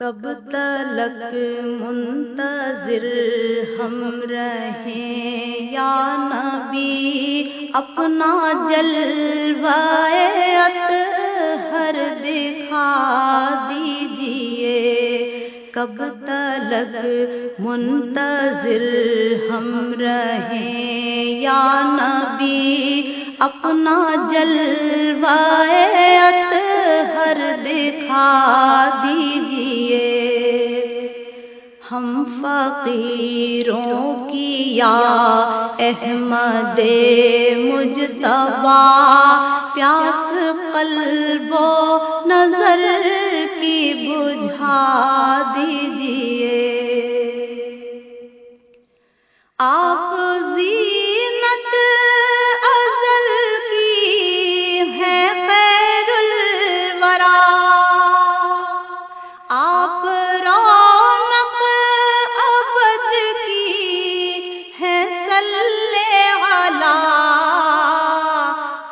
کب تلک منتظر ہم رہیں یا نبی، اپنا جلوہ اطہر دکھا دیجئے۔ کب تلک منتظر ہم رہیں یا نبی، اپنا جلوہ اطہر دکھا دیجئے۔ ہم فقیروں کی یا احمد مجتبی، پیاس قلب و نظر کی بجھا دیجئے۔ آپ زینت ازل کی ہیں خیر الورا، آپ رونق ابد کی ہیں صلی علی،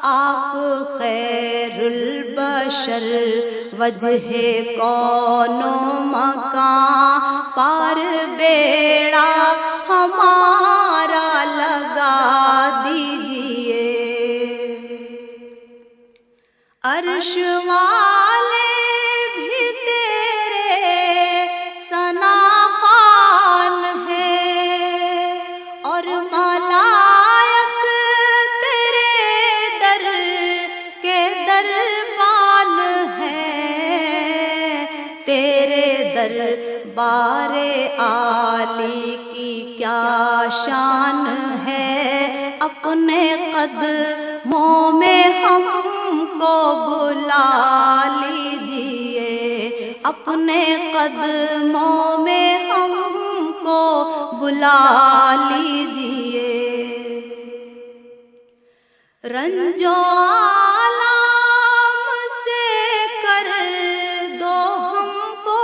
آپ خیر البشر وجہ کون و مکان، پار بیڑا ہمارا لگا دیجئے۔ عرش والے بھی تیرے ثنا خوان ہیں، اور ملائک تیرے در کے دربان ہیں۔ تیرے دربار عالی کی کیا شان ہے، اپنے قدموں میں ہم کو بلا لیجئے۔ اپنے قدموں میں ہم کو بلا لیجئے۔ رنج و آلام سے کر دو ہم کو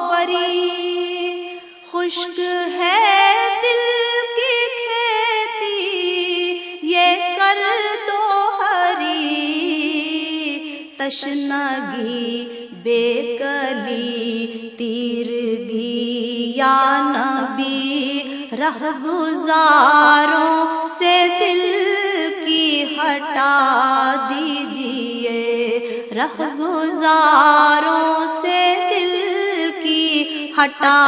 بری، خشک ہے دل کی کھیتی یہ کر دو ہری۔ تشنگی بے کلی تیرگی یا نبی، رہ گزاروں سے دل کی ہٹا دیجئے۔ رہ گزاروں سے دل کی ہٹا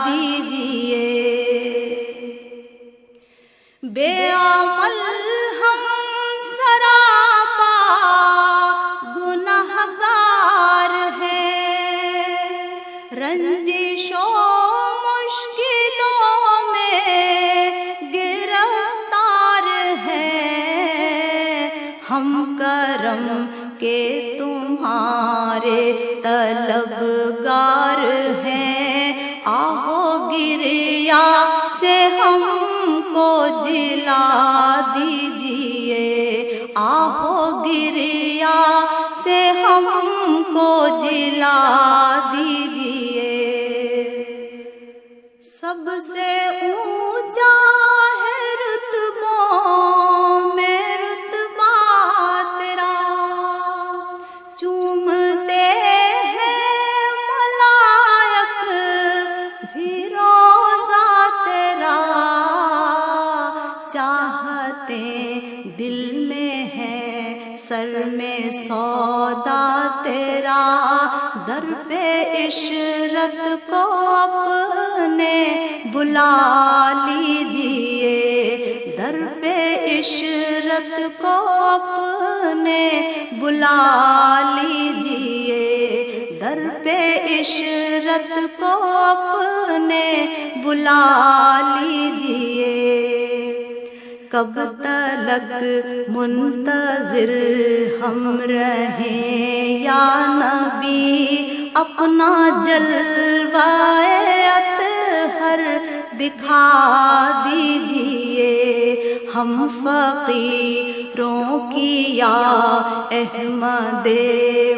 دیجئے۔ بے عمل ہم سراپا گنہگار ہیں، رنجش و مشکلوں میں گرفتار ہیں۔ ہم کرم کے تمہارے طلبگار ہیں، آہو گریا سے ہم کو جلا دیجئے۔ آہو گریا سے ہم کو جلا دیجئے۔ سب سے اونچا ہے رتبوں میں رتبہ تیرا، چومتے ہیں ملائک بھی روضہ تیرا، چاہتے دل میں ہے سر میں سودا تیرا۔ در پہ عشرت کو اپنے بلا لیجئے۔ در پہ عشرت کو اپنے بلا لیجئے۔ در پہ عشرت کو اپنے بلا لیجئے۔ کب تلک منتظر ہم رہیں یا نبی، اپنا جلوہ اطہر دکھا دیجئے۔ ہم فقیروں کی یا احمد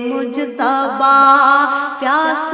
مجتبی، پیاس